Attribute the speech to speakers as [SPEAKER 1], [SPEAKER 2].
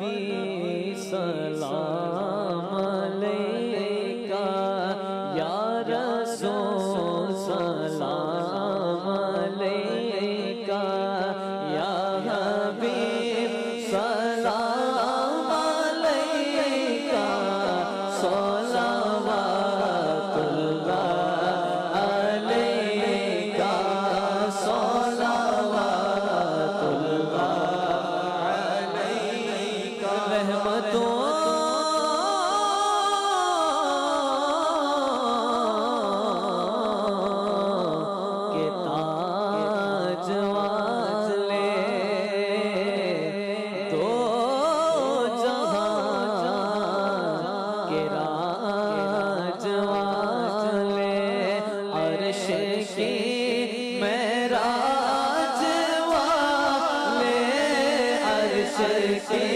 [SPEAKER 1] نبی سلام علیکہ، یا رسول سلام علیکہ، یا حبیب سلام علیکہ، صلوات اللہ علیکہ، صلوات اللہ علیکہ، رحمتوں کے تاج والے، دو جہاں کے راج والے، عرش کی معراج والے، عرش کی